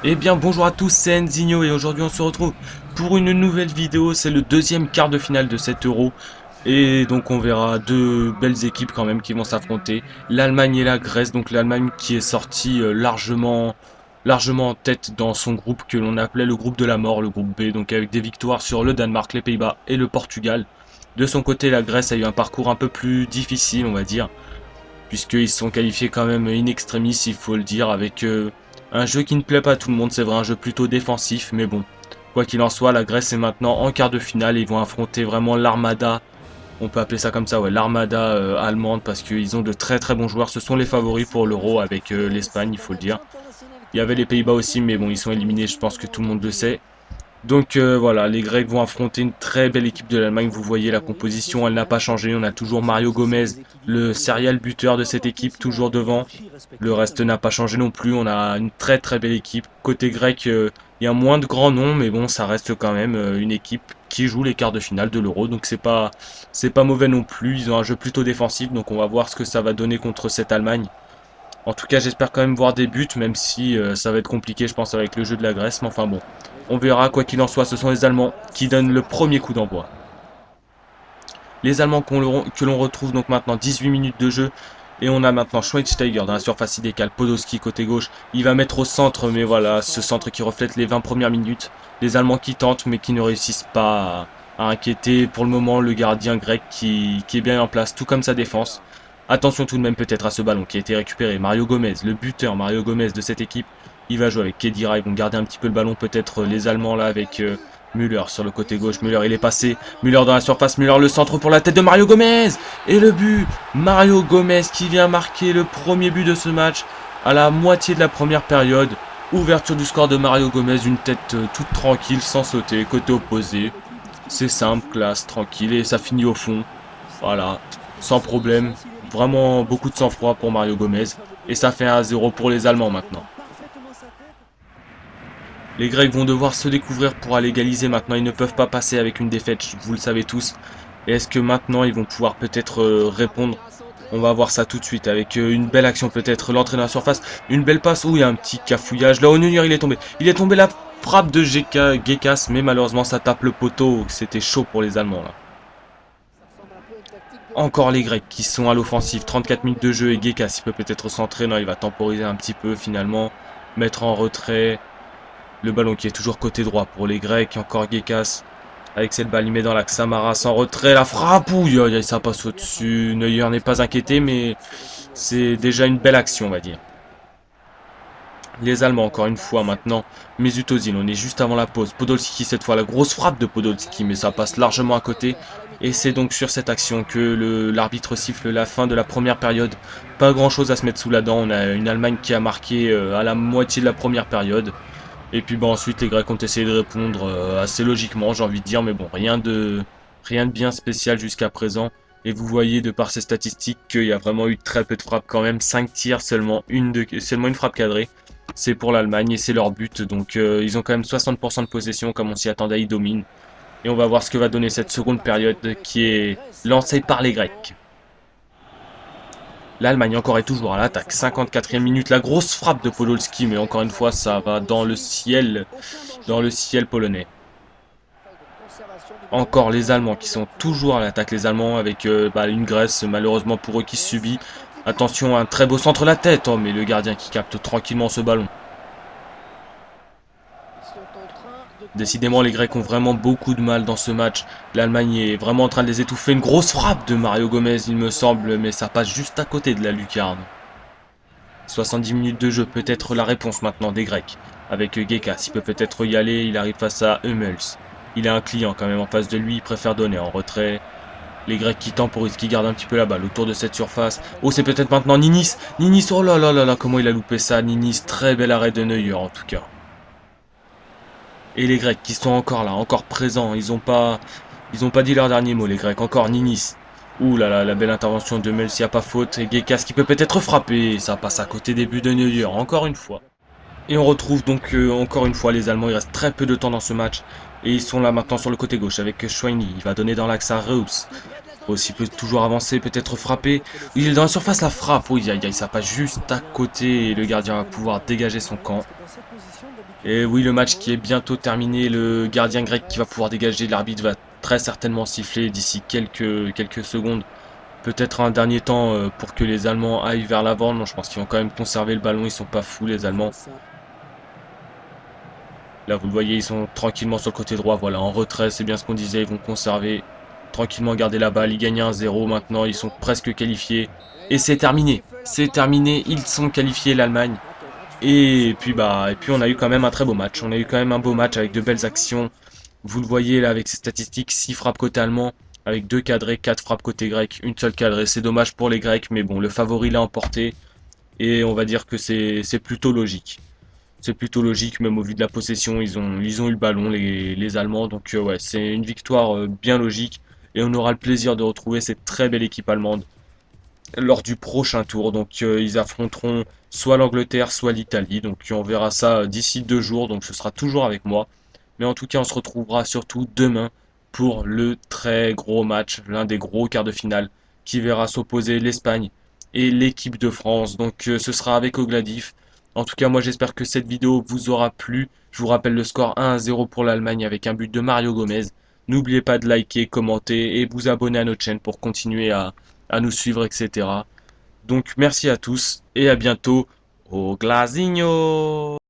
Eh bien bonjour à tous, c'est Enzinho et aujourd'hui on se retrouve pour une nouvelle vidéo. C'est le deuxième quart de finale de cet Euro. Et donc on verra deux belles équipes quand même qui vont s'affronter. L'Allemagne et la Grèce. Donc l'Allemagne qui est sortie largement en tête dans son groupe que l'on appelait le groupe de la mort, le groupe B. Donc avec des victoires sur le Danemark, les Pays-Bas et le Portugal. De son côté, la Grèce a eu un parcours un peu plus difficile, on va dire, puisqu'ils se sont qualifiés quand même in extremis, il faut le dire, avec un jeu qui ne plaît pas à tout le monde. C'est vrai, un jeu plutôt défensif, mais bon, quoi qu'il en soit, la Grèce est maintenant en quart de finale et ils vont affronter vraiment l'armada, on peut appeler ça comme ça, ouais, l'armada allemande, parce qu'ils ont de très très bons joueurs. Ce sont les favoris pour l'Euro avec l'Espagne, il faut le dire. Il y avait les Pays-Bas aussi, mais bon, ils sont éliminés, je pense que tout le monde le sait. Donc voilà, les Grecs vont affronter une très belle équipe de l'Allemagne. Vous voyez la composition, elle n'a pas changé. On a toujours Mario Gomez, le serial buteur de cette équipe, toujours devant. Le reste n'a pas changé non plus. On a une très très belle équipe. Côté grec, il y a moins de grands noms, mais bon, ça reste quand même une équipe qui joue les quarts de finale de l'Euro. Donc c'est pas mauvais non plus. Ils ont un jeu plutôt défensif, donc on va voir ce que ça va donner contre cette Allemagne. En tout cas, j'espère quand même voir des buts, même si ça va être compliqué, je pense, avec le jeu de la Grèce. Mais enfin bon, on verra. Quoi qu'il en soit, ce sont les Allemands qui donnent le premier coup d'envoi. Les Allemands que l'on retrouve donc maintenant 18 minutes de jeu. Et on a maintenant Schweinsteiger dans la surface idéale. Podolski côté gauche. Il va mettre au centre, mais voilà, ce centre qui reflète les 20 premières minutes. Les Allemands qui tentent, mais qui ne réussissent pas à inquiéter pour le moment le gardien grec qui est bien en place, tout comme sa défense. Attention tout de même peut-être à ce ballon qui a été récupéré. Mario Gomez, le buteur Mario Gomez de cette équipe. Il va jouer avec Kedira. Ils vont garder un petit peu le ballon, peut-être les Allemands là avec Müller sur le côté gauche. Müller, il est passé. Müller dans la surface. Müller, le centre pour la tête de Mario Gomez. Et le but. Mario Gomez qui vient marquer le premier but de ce match à la moitié de la première période. Ouverture du score de Mario Gomez. Une tête toute tranquille, sans sauter. Côté opposé. C'est simple, classe, tranquille. Et ça finit au fond. Voilà. Sans problème. Vraiment beaucoup de sang-froid pour Mario Gomez. Et ça fait 1-0 pour les Allemands maintenant. Les Grecs vont devoir se découvrir pour aller égaliser maintenant. Ils ne peuvent pas passer avec une défaite, vous le savez tous. Et est-ce que maintenant ils vont pouvoir peut-être répondre? On va voir ça tout de suite avec une belle action peut-être. L'entrée dans la surface, une belle passe. Ouh, il y a un petit cafouillage. Là, Onunir, il est tombé. Il est tombé, la frappe de Gekas, mais malheureusement ça tape le poteau. C'était chaud pour les Allemands là. Encore les Grecs qui sont à l'offensive. 34 minutes de jeu et Gekas, il peut peut-être centrer. Non, il va temporiser un petit peu finalement. Mettre en retrait. Le ballon qui est toujours côté droit pour les Grecs. Encore Gekas. Avec cette balle, il met dans l'axe. Samaras en retrait. La frappe. Ouh, ça passe au-dessus. Neuer n'est pas inquiété, mais c'est déjà une belle action, on va dire. Les Allemands, encore une fois maintenant. Mesut Özil, on est juste avant la pause. Podolski, cette fois, la grosse frappe de Podolski, mais ça passe largement à côté. Et c'est donc sur cette action que l'arbitre siffle la fin de la première période. Pas grand chose à se mettre sous la dent. On a une Allemagne qui a marqué à la moitié de la première période. Et puis bon, ensuite les Grecs ont essayé de répondre assez logiquement, j'ai envie de dire, mais bon, rien de bien spécial jusqu'à présent. Et vous voyez de par ces statistiques qu'il y a vraiment eu très peu de frappes quand même, 5 tirs, seulement une frappe cadrée. C'est pour l'Allemagne et c'est leur but, donc ils ont quand même 60% de possession comme on s'y attendait, ils dominent. Et on va voir ce que va donner cette seconde période qui est lancée par les Grecs. L'Allemagne encore est toujours à l'attaque. 54e minute, la grosse frappe de Podolski, mais encore une fois, ça va dans le ciel polonais. Encore les Allemands qui sont toujours à l'attaque. Les Allemands avec une Grèce, malheureusement pour eux, qui subit. Attention, un très beau centre la tête. Oh, mais le gardien qui capte tranquillement ce ballon. Décidément, les Grecs ont vraiment beaucoup de mal dans ce match. L'Allemagne est vraiment en train de les étouffer. Une grosse frappe de Mario Gomez, il me semble, mais ça passe juste à côté de la lucarne. 70 minutes de jeu, peut-être la réponse maintenant des Grecs. Avec Gekas, il peut peut-être y aller, il arrive face à Hummels. Il a un client quand même en face de lui, il préfère donner en retrait. Les Grecs qui temporisent, qui gardent un petit peu la balle autour de cette surface. Oh, c'est peut-être maintenant Ninis. Ninis, oh là là là là, comment il a loupé ça, Ninis. Très bel arrêt de Neuer en tout cas. Et les Grecs qui sont encore là, encore présents. Ils ont pas dit leur dernier mot, les Grecs. Encore Ninis. Ouh là là, la belle intervention de Hummels, il n'y a pas faute. Et Gekas qui peut peut-être frapper. Ça passe à côté des buts de Neuer, encore une fois. Et on retrouve donc encore une fois les Allemands. Il reste très peu de temps dans ce match. Et ils sont là maintenant sur le côté gauche avec Schweini. Il va donner dans l'axe à Reus. Aussi peut toujours avancer, peut-être frapper. Il est dans la surface, la frappe. Oui, ça passe juste à côté. Et le gardien va pouvoir dégager son camp. Et oui, le match qui est bientôt terminé, le gardien grec qui va pouvoir dégager, l'arbitre va très certainement siffler d'ici quelques secondes. Peut-être un dernier temps pour que les Allemands aillent vers l'avant. Non, je pense qu'ils vont quand même conserver le ballon, ils sont pas fous les Allemands. Là, vous le voyez, ils sont tranquillement sur le côté droit, voilà, en retrait, c'est bien ce qu'on disait, ils vont conserver, tranquillement garder la balle, ils gagnent 1-0 maintenant, ils sont presque qualifiés. Et c'est terminé, ils sont qualifiés l'Allemagne. Et puis on a eu quand même un très beau match. On a eu quand même un beau match avec de belles actions. Vous le voyez là avec ces statistiques, 6 frappes côté allemand, avec 2 cadrés, 4 frappes côté grec, une seule cadrée. C'est dommage pour les Grecs, mais bon, le favori l'a emporté. Et on va dire que c'est plutôt logique. C'est plutôt logique, même au vu de la possession, ils ont eu le ballon, les Allemands. Donc ouais, c'est une victoire bien logique. Et on aura le plaisir de retrouver cette très belle équipe allemande lors du prochain tour. Donc ils affronteront soit l'Angleterre, soit l'Italie. Donc on verra ça d'ici 2 jours. Donc ce sera toujours avec moi. Mais en tout cas, on se retrouvera surtout demain pour le très gros match, l'un des gros quarts de finale, qui verra s'opposer l'Espagne et l'équipe de France. Donc ce sera avec Ogladif. En tout cas, moi j'espère que cette vidéo vous aura plu. Je vous rappelle le score 1-0 pour l'Allemagne avec un but de Mario Gomez. N'oubliez pas de liker, commenter et vous abonner à notre chaîne pour continuer à nous suivre, etc. Donc merci à tous et à bientôt au Glasigno.